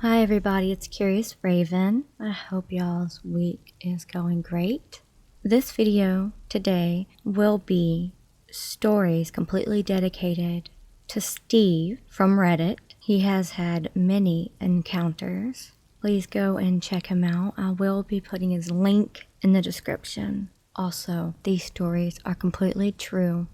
Hi everybody, it's Curious Raven. I hope y'all's week is going great. This video today will be stories completely dedicated to Steve from Reddit. He has had many encounters. Please go and check him out. I will be putting his link in the description. Also, these stories are completely true.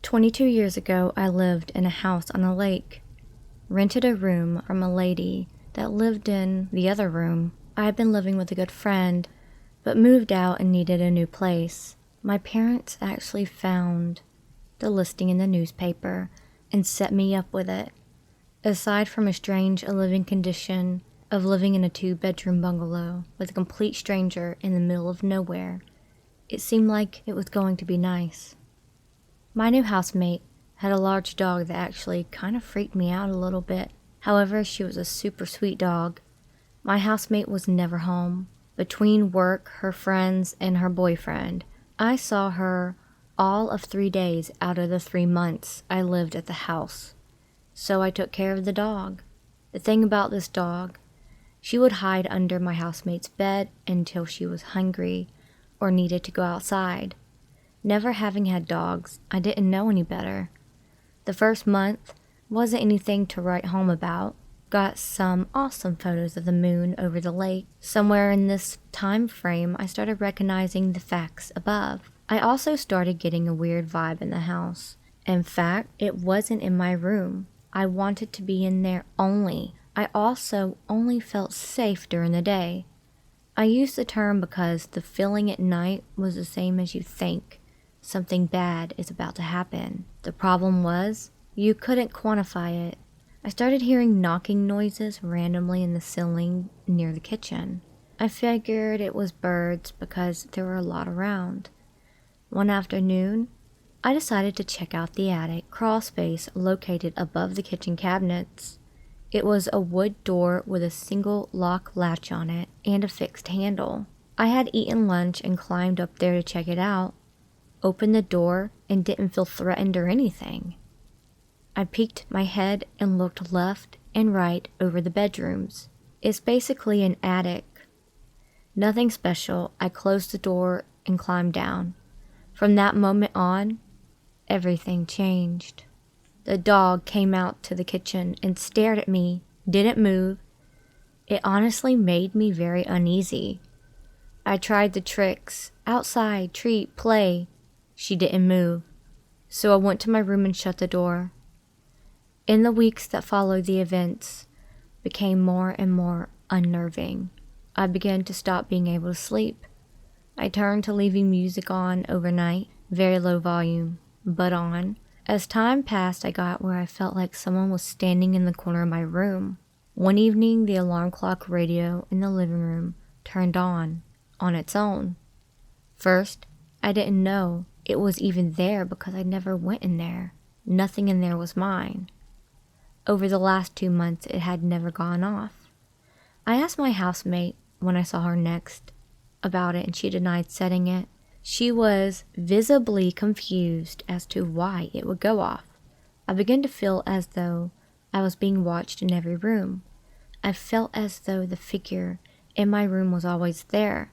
22 years ago, I lived in a house on a lake. Rented a room from a lady that lived in the other room. I had been living with a good friend, but moved out and needed a new place. My parents actually found the listing in the newspaper and set me up with it. Aside from a strange living condition of living in a 2-bedroom bungalow with a complete stranger in the middle of nowhere, it seemed like it was going to be nice. My new housemate had a large dog that actually kind of freaked me out a little bit. However, she was a super sweet dog. My housemate was never home. Between work, her friends, and her boyfriend, I saw her all of 3 days out of the 3 months I lived at the house. So I took care of the dog. The thing about this dog, she would hide under my housemate's bed until she was hungry or needed to go outside. Never having had dogs, I didn't know any better. The first month wasn't anything to write home about. Got some awesome photos of the moon over the lake. Somewhere in this time frame, I started recognizing the facts above. I also started getting a weird vibe in the house. In fact, it wasn't in my room. I wanted to be in there only. I also only felt safe during the day. I use the term because the feeling at night was the same as you think. Something bad is about to happen. The problem was, you couldn't quantify it. I started hearing knocking noises randomly in the ceiling near the kitchen. I figured it was birds because there were a lot around. One afternoon, I decided to check out the attic crawl space located above the kitchen cabinets. It was a wood door with a single lock latch on it and a fixed handle. I had eaten lunch and climbed up there to check it out. Opened the door and didn't feel threatened or anything. I peeked my head and looked left and right over the bedrooms. It's basically an attic. Nothing special. I closed the door and climbed down. From that moment on, everything changed. The dog came out to the kitchen and stared at me, didn't move. It honestly made me very uneasy. I tried the tricks, outside, treat, play. She didn't move, so I went to my room and shut the door. In the weeks that followed, the events became more and more unnerving. I began to stop being able to sleep. I turned to leaving music on overnight, very low volume, but on. As time passed, I got where I felt like someone was standing in the corner of my room. One evening, the alarm clock radio in the living room turned on its own. First, I didn't know it was even there because I never went in there. Nothing in there was mine. Over the last 2 months, it had never gone off. I asked my housemate when I saw her next about it, and she denied setting it. She was visibly confused as to why it would go off. I began to feel as though I was being watched in every room. I felt as though the figure in my room was always there.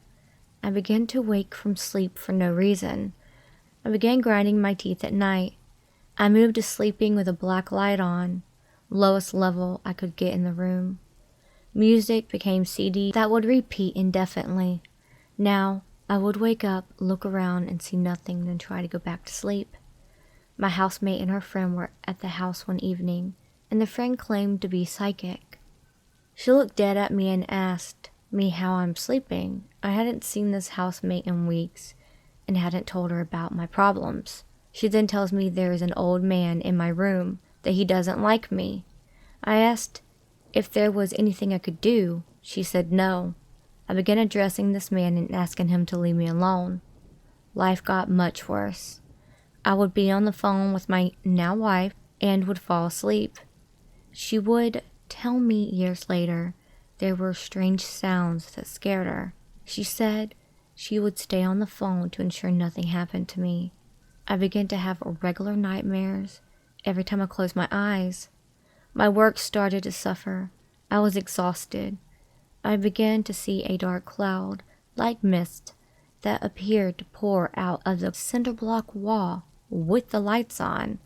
I began to wake from sleep for no reason. I began grinding my teeth at night. I moved to sleeping with a black light on, lowest level I could get in the room. Music became CD that would repeat indefinitely. Now, I would wake up, look around, and see nothing, then try to go back to sleep. My housemate and her friend were at the house one evening, and the friend claimed to be psychic. She looked dead at me and asked me how I'm sleeping. I hadn't seen this housemate in weeks and hadn't told her about my problems. She then tells me there is an old man in my room, that he doesn't like me. I asked if there was anything I could do. She said no. I began addressing this man and asking him to leave me alone. Life got much worse. I would be on the phone with my now wife and would fall asleep. She would tell me years later there were strange sounds that scared her. She said she would stay on the phone to ensure nothing happened to me. I began to have regular nightmares every time I closed my eyes. My work started to suffer. I was exhausted. I began to see a dark cloud, like mist, that appeared to pour out of the cinder block wall with the lights on.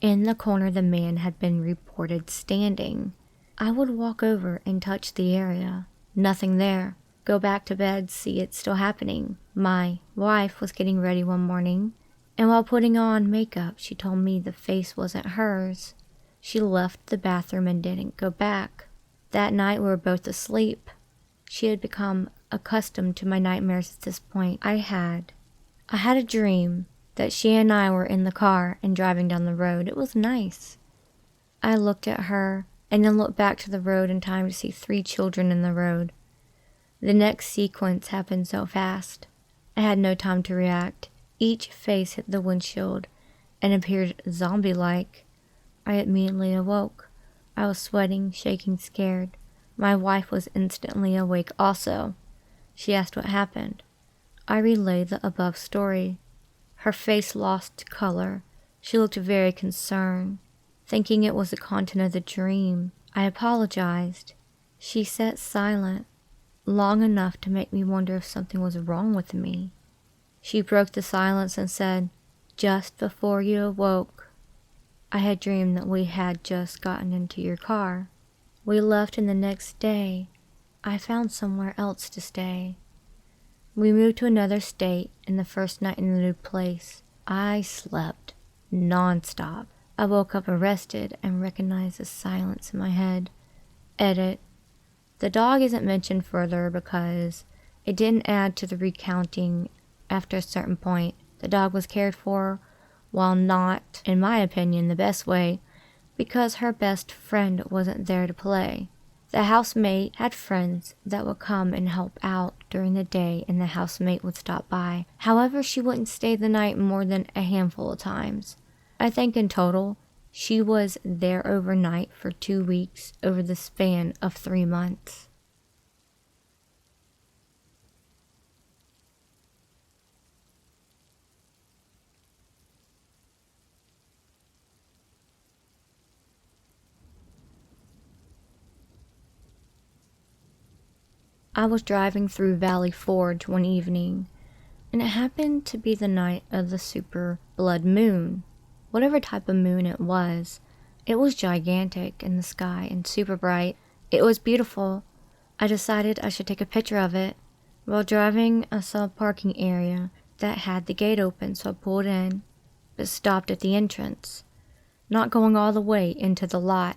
In the corner the man had been reported standing. I would walk over and touch the area. Nothing there. Go back to bed, see it still happening. My wife was getting ready one morning, and while putting on makeup, she told me the face wasn't hers. She left the bathroom and didn't go back. That night we were both asleep. She had become accustomed to my nightmares at this point. I had a dream that she and I were in the car and driving down the road. It was nice. I looked at her and then looked back to the road in time to see 3 children in the road. The next sequence happened so fast. I had no time to react. Each face hit the windshield and appeared zombie-like. I immediately awoke. I was sweating, shaking, scared. My wife was instantly awake also. She asked what happened. I relayed the above story. Her face lost color. She looked very concerned, thinking it was the content of the dream. I apologized. She sat silent, long enough to make me wonder if something was wrong with me. She broke the silence and said, "Just before you awoke, I had dreamed that we had just gotten into your car. We left, and the next day, I found somewhere else to stay. We moved to another state, and the first night in the new place, I slept non-stop. I woke up arrested and recognized the silence in my head." Edit. The dog isn't mentioned further because it didn't add to the recounting after a certain point. The dog was cared for, while not, in my opinion, the best way, because her best friend wasn't there to play. The housemate had friends that would come and help out during the day, and the housemate would stop by. However, she wouldn't stay the night more than a handful of times. I think in total, she was there overnight for 2 weeks over the span of 3 months. I was driving through Valley Forge one evening, and it happened to be the night of the super blood moon. Whatever type of moon it was gigantic in the sky and super bright. It was beautiful. I decided I should take a picture of it. While driving, I saw a parking area that had the gate open, so I pulled in, but stopped at the entrance, not going all the way into the lot.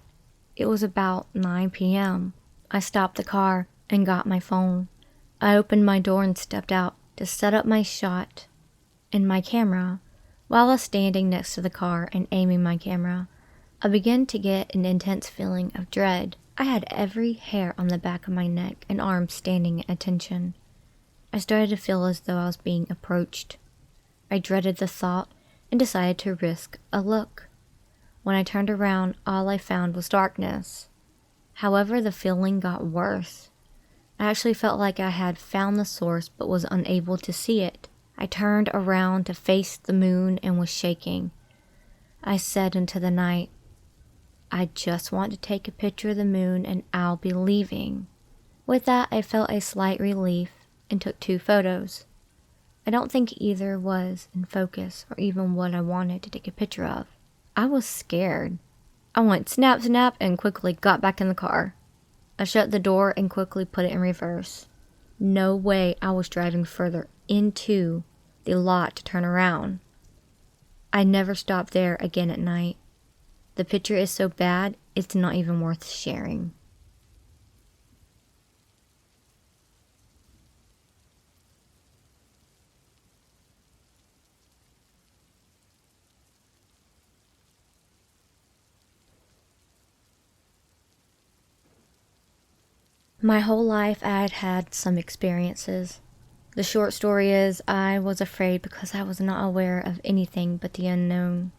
It was about 9 p.m. I stopped the car and got my phone. I opened my door and stepped out to set up my shot and my camera. While I was standing next to the car and aiming my camera, I began to get an intense feeling of dread. I had every hair on the back of my neck and arms standing at attention. I started to feel as though I was being approached. I dreaded the thought and decided to risk a look. When I turned around, all I found was darkness. However, the feeling got worse. I actually felt like I had found the source but was unable to see it. I turned around to face the moon and was shaking. I said into the night, "I just want to take a picture of the moon and I'll be leaving." With that, I felt a slight relief and took 2 photos. I don't think either was in focus or even what I wanted to take a picture of. I was scared. I went snap, snap, and quickly got back in the car. I shut the door and quickly put it in reverse. No way I was driving further into the lot to turn around. I never stopped there again at night. The picture is so bad, it's not even worth sharing. My whole life I had had some experiences. The short story is I was afraid because I was not aware of anything but the unknown.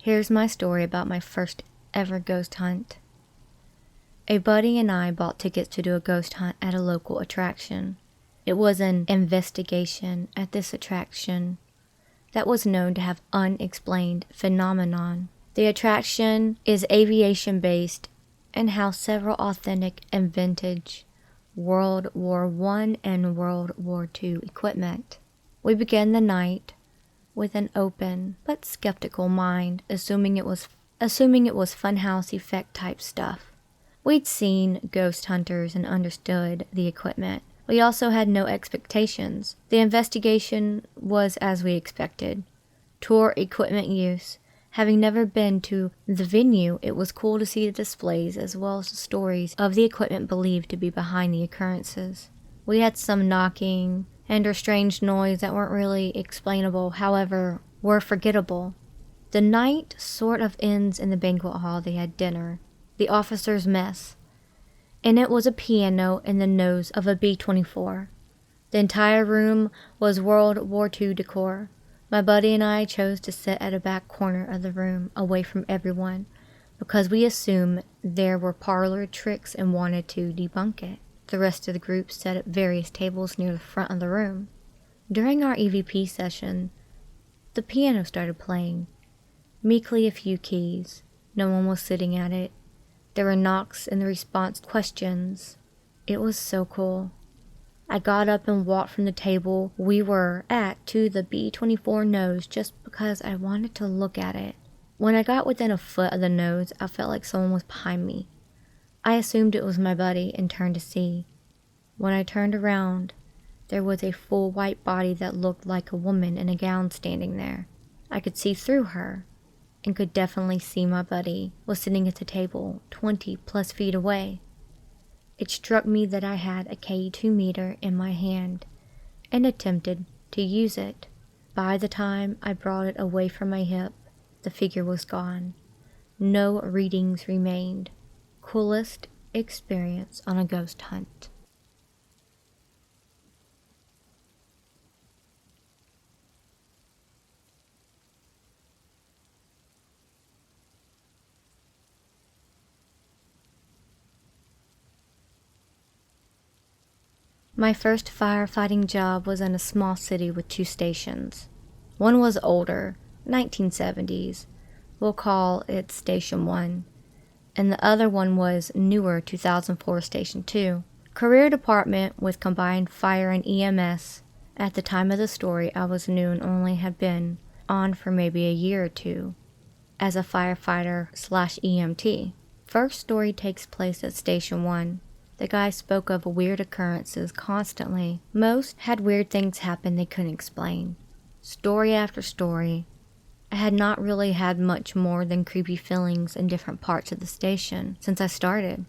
Here's my story about my first ever ghost hunt. A buddy and I bought tickets to do a ghost hunt at a local attraction. It was an investigation at this attraction that was known to have unexplained phenomenon. The attraction is aviation based and housed several authentic and vintage World War I and World War II equipment. We began the night with an open but skeptical mind, assuming it was funhouse effect type stuff. We'd seen ghost hunters and understood the equipment. We also had no expectations. The investigation was as we expected. Tour equipment use. Having never been to the venue, it was cool to see the displays as well as the stories of the equipment believed to be behind the occurrences. We had some knocking and or strange noise that weren't really explainable, however, were forgettable. The night sort of ends in the banquet hall. They had dinner, the officers' mess, and it was a piano in the nose of a B-24. The entire room was World War II decor. My buddy and I chose to sit at a back corner of the room, away from everyone, because we assumed there were parlor tricks and wanted to debunk it. The rest of the group sat at various tables near the front of the room. During our EVP session, the piano started playing. Meekly a few keys. No one was sitting at it. There were knocks and the response questions. It was so cool. I got up and walked from the table we were at to the B-24 nose just because I wanted to look at it. When I got within a foot of the nose, I felt like someone was behind me. I assumed it was my buddy and turned to see. When I turned around, there was a full white body that looked like a woman in a gown standing there. I could see through her and could definitely see my buddy was sitting at the table 20 plus feet away. It struck me that I had a K2 meter in my hand and attempted to use it. By the time I brought it away from my hip, the figure was gone. No readings remained. Coolest experience on a ghost hunt. My first firefighting job was in a small city with 2 stations. One was older, 1970s. We'll call it Station 1. And the other one was newer, 2004 Station 2. Career department with combined fire and EMS. At the time of the story, I was new and only had been on for maybe a year or two as a firefighter/EMT. First story takes place at Station 1. The guy spoke of weird occurrences constantly. Most had weird things happen they couldn't explain. Story after story. I had not really had much more than creepy feelings in different parts of the station since I started.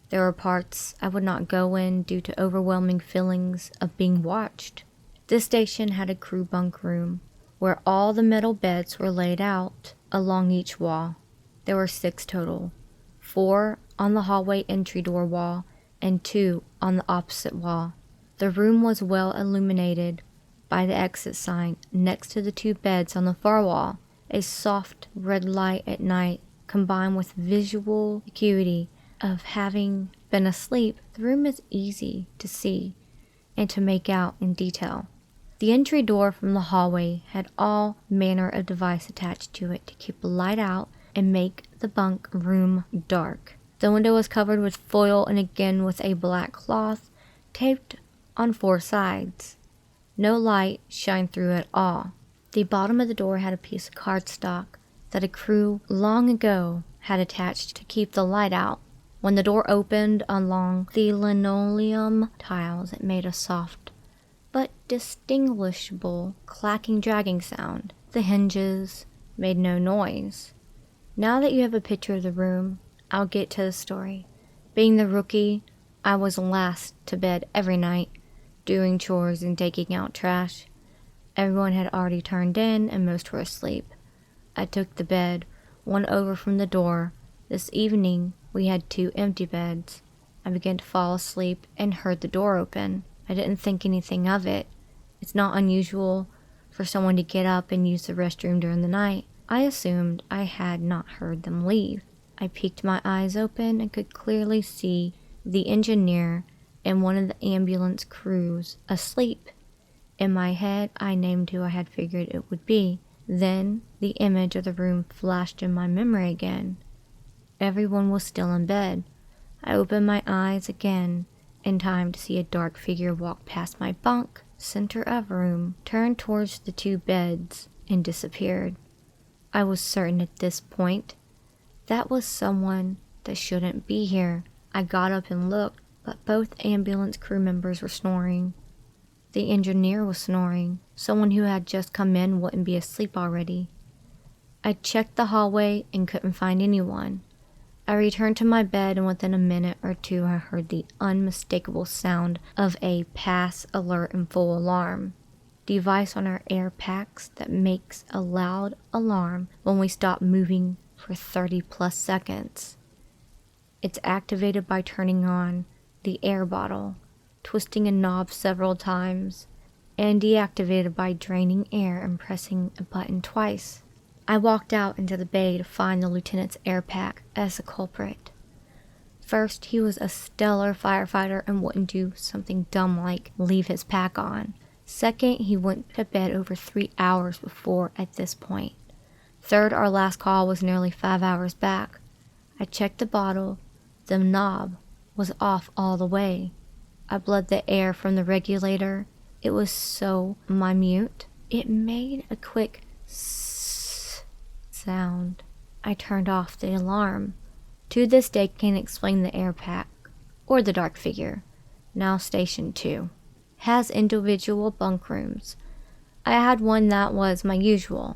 There were parts I would not go in due to overwhelming feelings of being watched. This station had a crew bunk room where all the metal beds were laid out along each wall. There were 6 total, 4 on the hallway entry door wall and 2 on the opposite wall. The room was well illuminated by the exit sign next to the 2 beds on the far wall. A soft red light at night combined with visual acuity of having been asleep. The room is easy to see and to make out in detail. The entry door from the hallway had all manner of device attached to it to keep the light out and make the bunk room dark. The window was covered with foil and again with a black cloth taped on 4 sides. No light shined through at all. The bottom of the door had a piece of cardstock that a crew long ago had attached to keep the light out. When the door opened along the linoleum tiles, it made a soft but distinguishable clacking dragging sound. The hinges made no noise. Now that you have a picture of the room, I'll get to the story. Being the rookie, I was last to bed every night, doing chores and taking out trash. Everyone had already turned in and most were asleep. I took the bed, one over from the door. This evening, we had 2 empty beds. I began to fall asleep and heard the door open. I didn't think anything of it. It's not unusual for someone to get up and use the restroom during the night. I assumed I had not heard them leave. I peeked my eyes open and could clearly see the engineer and one of the ambulance crews asleep. In my head, I named who I had figured it would be. Then the image of the room flashed in my memory again. Everyone was still in bed. I opened my eyes again in time to see a dark figure walk past my bunk, center of room, turn towards the two beds, and disappeared. I was certain at this point that was someone that shouldn't be here. I got up and looked, but both ambulance crew members were snoring. The engineer was snoring. Someone who had just come in wouldn't be asleep already. I checked the hallway and couldn't find anyone. I returned to my bed, and within a minute or two I heard the unmistakable sound of a pass, alert, and full alarm device on our air packs that makes a loud alarm when we stop moving for 30 plus seconds. It's activated by turning on the air bottle, twisting a knob several times, and deactivated by draining air and pressing a button twice. I walked out into the bay to find the lieutenant's air pack as the culprit. First, he was a stellar firefighter and wouldn't do something dumb like leave his pack on. Second, he went to bed over 3 hours before at this point. Third, our last call was nearly 5 hours back. I checked the bottle. The knob was off all the way. I blew the air from the regulator. It was so minute. It made a quick sound. I turned off the alarm. To this day, can't explain the air pack or the dark figure. Now Station 2 has individual bunk rooms. I had one that was my usual.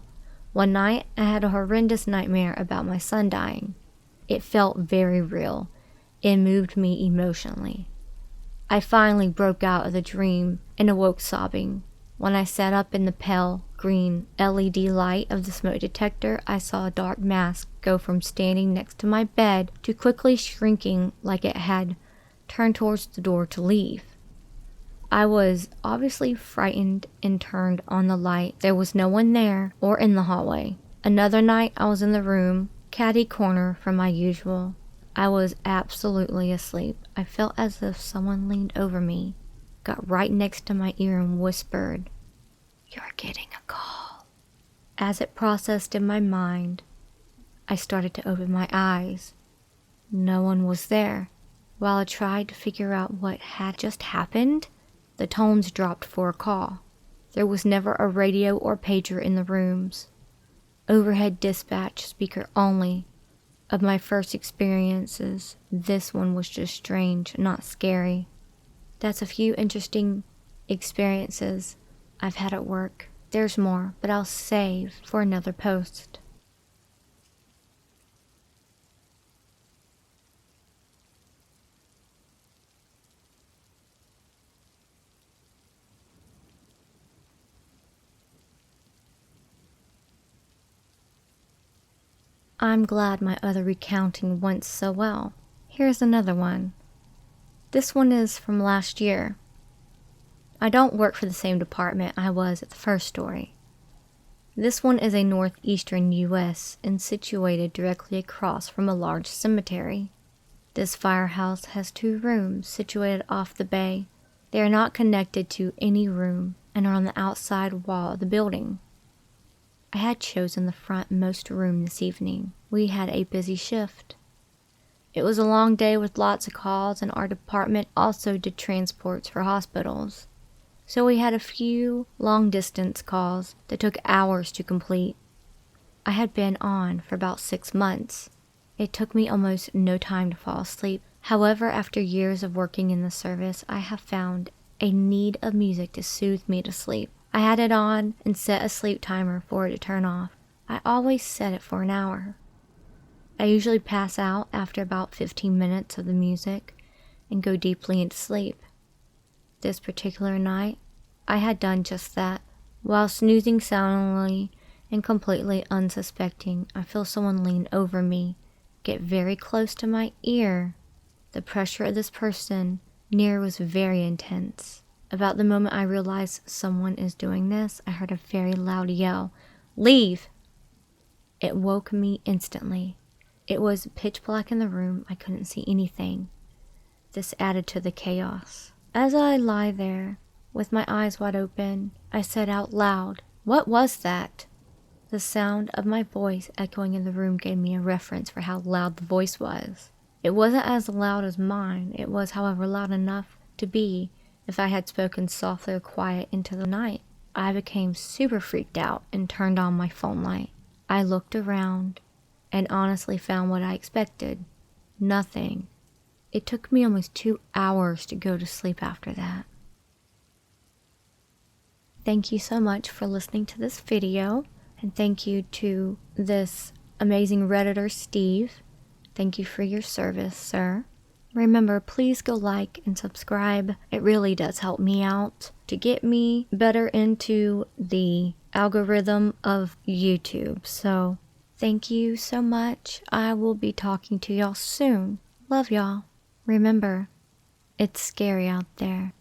One night, I had a horrendous nightmare about my son dying. It felt very real. It moved me emotionally. I finally broke out of the dream and awoke sobbing. When I sat up in the pale green LED light of the smoke detector, I saw a dark mask go from standing next to my bed to quickly shrinking like it had turned towards the door to leave. I was obviously frightened and turned on the light. There was no one there or in the hallway. Another night I was in the room, catty corner from my usual. I was absolutely asleep. I felt as if someone leaned over me, got right next to my ear and whispered, "You're getting a call." As it processed in my mind, I started to open my eyes. No one was there. While I tried to figure out what had just happened, the tones dropped for a call. There was never a radio or pager in the rooms. Overhead dispatch speaker only. Of my first experiences, this one was just strange, not scary. That's a few interesting experiences I've had at work. There's more, but I'll save for another post. I'm glad my other recounting went so well. Here's another one. This one is from last year. I don't work for the same department I was at the first story. This one is a northeastern U.S. and situated directly across from a large cemetery. This firehouse has 2 rooms situated off the bay. They are not connected to any room and are on the outside wall of the building. I had chosen the frontmost room this evening. We had a busy shift. It was a long day with lots of calls, and our department also did transports for hospitals. So we had a few long-distance calls that took hours to complete. I had been on for about 6 months. It took me almost no time to fall asleep. However, after years of working in the service, I have found a need of music to soothe me to sleep. I had it on and set a sleep timer for it to turn off. I always set it for an hour. I usually pass out after about 15 minutes of the music and go deeply into sleep. This particular night, I had done just that. While snoozing soundly and completely unsuspecting, I feel someone lean over me, get very close to my ear. The pressure of this person near was very intense. About the moment I realized someone is doing this, I heard a very loud yell, "Leave!" It woke me instantly. It was pitch black in the room. I couldn't see anything. This added to the chaos. As I lie there, with my eyes wide open, I said out loud, "What was that?" The sound of my voice echoing in the room gave me a reference for how loud the voice was. It wasn't as loud as mine. It was, however, loud enough to be if I had spoken softly or quiet into the night. I became super freaked out and turned on my phone light. I looked around and honestly found what I expected. Nothing. It took me almost 2 hours to go to sleep after that. Thank you so much for listening to this video, and thank you to this amazing Redditor, Steve. Thank you for your service, sir. Remember, please go like and subscribe. It really does help me out to get me better into the algorithm of YouTube. So, thank you so much. I will be talking to y'all soon. Love y'all. Remember, it's scary out there.